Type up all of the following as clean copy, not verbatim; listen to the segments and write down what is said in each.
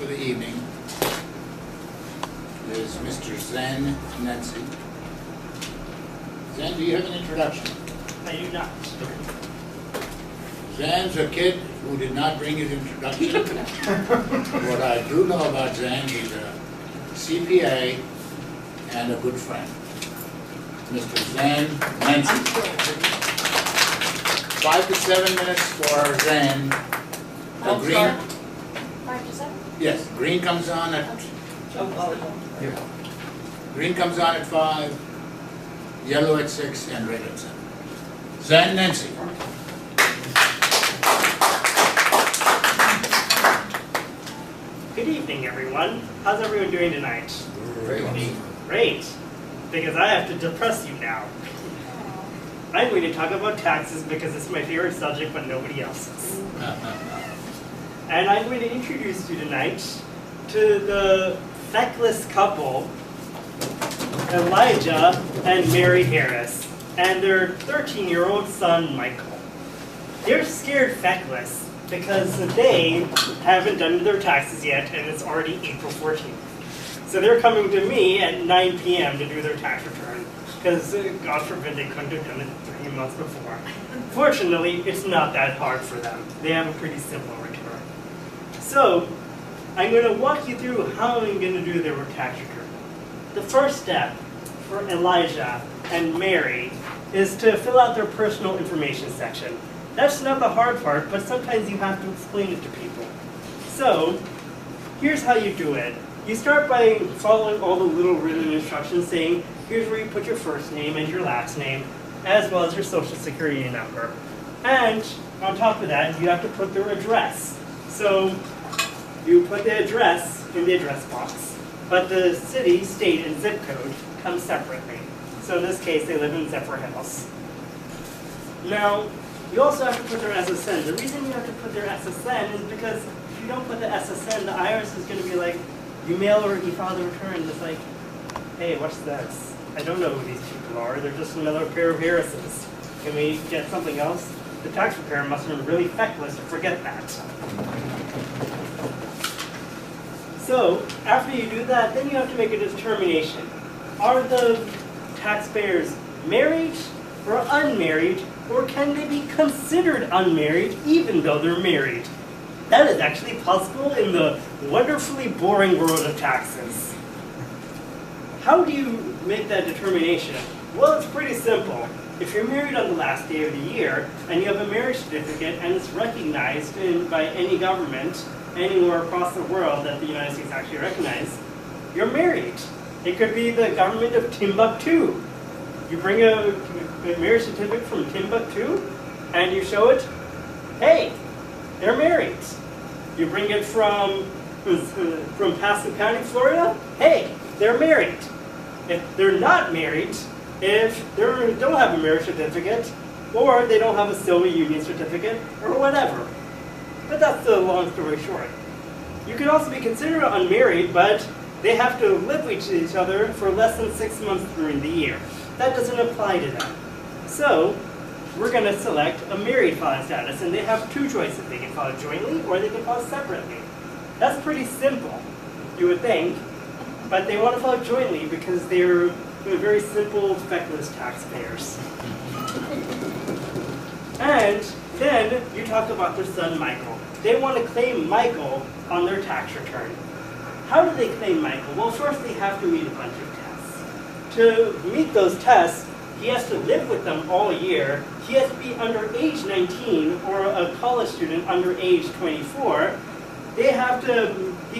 for the evening is Mr. Zain N. Zain, do you have an introduction? I do not. Zain's a kid who did not bring his introduction. What I do know about Zain, he's a CPA and a good friend. Mr. Zain N. 5 to 7 minutes for Zain. The green. 5 to 7? Yes, green comes on at green comes on at 5, yellow at 6, and red at 7. Zain Nancy. Good evening, everyone. How's everyone doing tonight? Great. Great. Because I have to depress you now. I'm going to talk about taxes because it's my favorite subject, but nobody else's. And I'm going to introduce you tonight to the feckless couple, Elijah and Mary Harris, and their 13-year-old son, Michael. They're scared feckless because they haven't done their taxes yet, and it's already April 14th. So they're coming to me at 9 p.m. to do their tax return, because God forbid they couldn't have done it 3 months before. Fortunately, it's not that hard for them. They have a pretty simple return. So, I'm going to walk you through how I'm going to do their tax return. The first step for Elijah and Mary is to fill out their personal information section. That's not the hard part, but sometimes you have to explain it to people. So, here's how you do it. You start by following all the little written instructions saying, here's where you put your first name and your last name, as well as your social security number. And on top of that, you have to put their address. So you put the address in the address box, but the city, state, and zip code come separately. So in this case, they live in Zephyr Hills. Now, you also have to put their SSN. The reason you have to put their SSN is because if you don't put the SSN, the IRS is going to be like, you mail or you file the return, it's like, hey, what's this? I don't know who these people are. They're just another pair of Harrises. Can we get something else? The tax preparer must have been really feckless to forget that. So, after you do that, then you have to make a determination. Are the taxpayers married or unmarried, or can they be considered unmarried even though they're married? That is actually possible in the wonderfully boring world of taxes. How do you make that determination? Well, it's pretty simple. If you're married on the last day of the year, and you have a marriage certificate, and it's recognized by any government, anywhere across the world that the United States actually recognizes, you're married. It could be the government of Timbuktu. You bring a marriage certificate from Timbuktu, and you show it, hey, they're married. You bring it from Pasco County, Florida, hey, they're married. If they're not married, if they don't have a marriage certificate, or they don't have a civil union certificate, or whatever. But that's the long story short. You can also be considered unmarried, but they have to live with each other for less than 6 months during the year. That doesn't apply to them. So, we're going to select a married filing status, and they have two choices. They can file jointly, or they can file separately. That's pretty simple, you would think, but they want to file jointly because they're very simple, feckless taxpayers. And then you talk about their son, Michael. They want to claim Michael on their tax return. How do they claim Michael? Well, first they have to meet a bunch of tests. To meet those tests, he has to live with them all year. He has to be under age 19 or a college student under age 24. He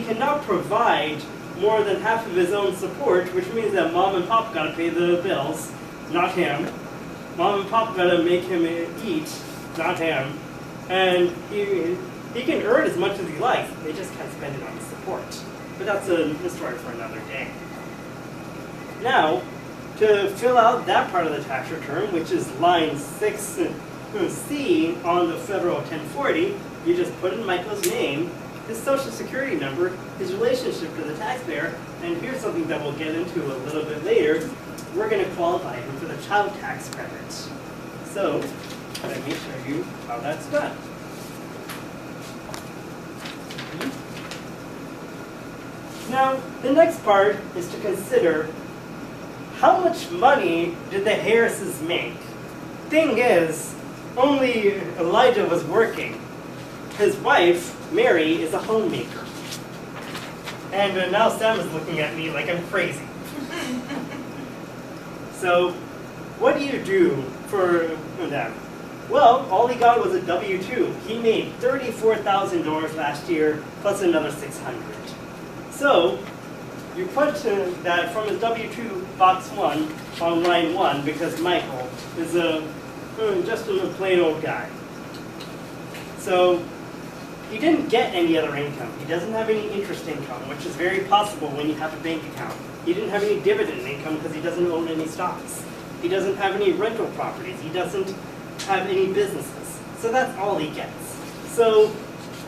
cannot provide more than half of his own support, which means that mom and pop gotta pay the bills, not him. Mom and pop gotta make him eat, not him. And he can earn as much as he likes, they just can't spend it on his support. But that's a story for another day. Now, to fill out that part of the tax return, which is line 6C on the federal 1040, you just put in Michael's name, his social security number, his relationship to the taxpayer, and here's something that we'll get into a little bit later. We're going to qualify him for the child tax credit. So, let me show you how that's done. Now, the next part is to consider how much money did the Harrises make? Thing is, only Elijah was working. His wife, Mary, is a homemaker. And now Sam is looking at me like I'm crazy. So, what do you do for them? Well, all he got was a W-2. He made $34,000 last year, plus another $600. So, you put that from his W-2 box 1 on line 1 because Michael is just a plain old guy. So, he didn't get any other income. He doesn't have any interest income, which is very possible when you have a bank account. He didn't have any dividend income because he doesn't own any stocks. He doesn't have any rental properties. He doesn't have any businesses. So that's all he gets. So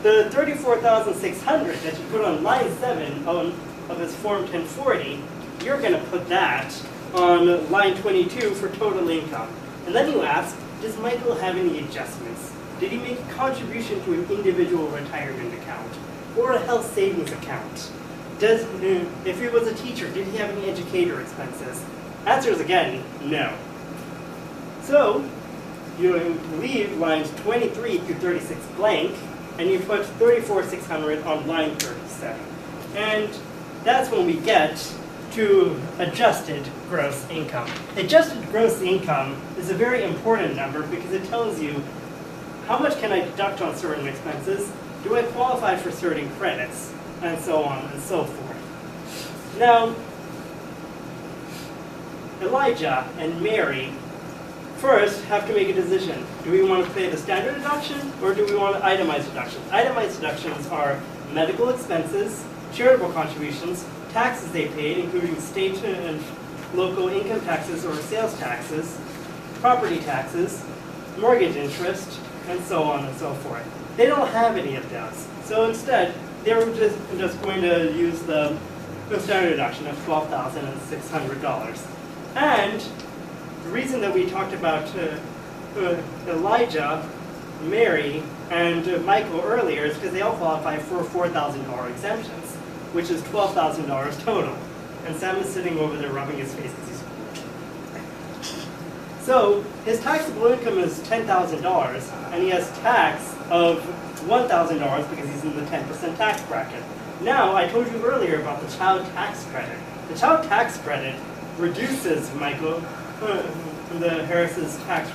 the $34,600 that you put on line 7 of his Form 1040, you're going to put that on line 22 for total income. And then you ask, does Michael have any adjustments? Did he make a contribution to an individual retirement account or a health savings account? If he was a teacher, did he have any educator expenses? Answer is again, no. So you leave lines 23 through 36 blank, and you put 34,600 on line 37. And that's when we get to adjusted gross income. Adjusted gross income is a very important number because it tells you how much can I deduct on certain expenses, do I qualify for certain credits, and so on and so forth. Now, Elijah and Mary first have to make a decision. Do we want to pay the standard deduction or do we want itemized deductions? Itemized deductions are medical expenses, charitable contributions, taxes they paid, including state and local income taxes or sales taxes, property taxes, mortgage interest, and so on and so forth. They don't have any of those. So instead, they're just going to use the standard deduction of $12,600. And the reason that we talked about Elijah, Mary, and Michael earlier is because they all qualify for $4,000 exemptions, which is $12,000 total. And Sam is sitting over there rubbing his face because he's so his taxable income is $10,000, and he has tax of $1,000 because he's in the 10% tax bracket. Now, I told you earlier about the child tax credit. The child tax credit reduces Michael, the Harris's tax,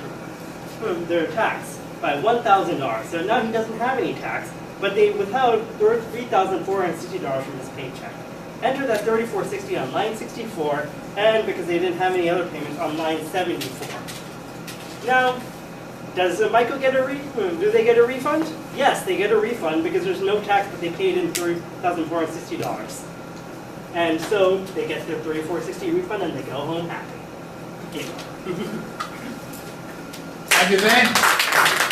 their tax by $1,000. So now he doesn't have any tax, but they withheld $3,460 from his paycheck. Enter that $34,660 on line 64, and because they didn't have any other payments, on line 74. Now, does Michael get a refund? Do they get a refund? Yes, they get a refund because there's no tax, but they paid in $3,460. And so they get their $34,660 refund and they go home happy. Thank you, Zain.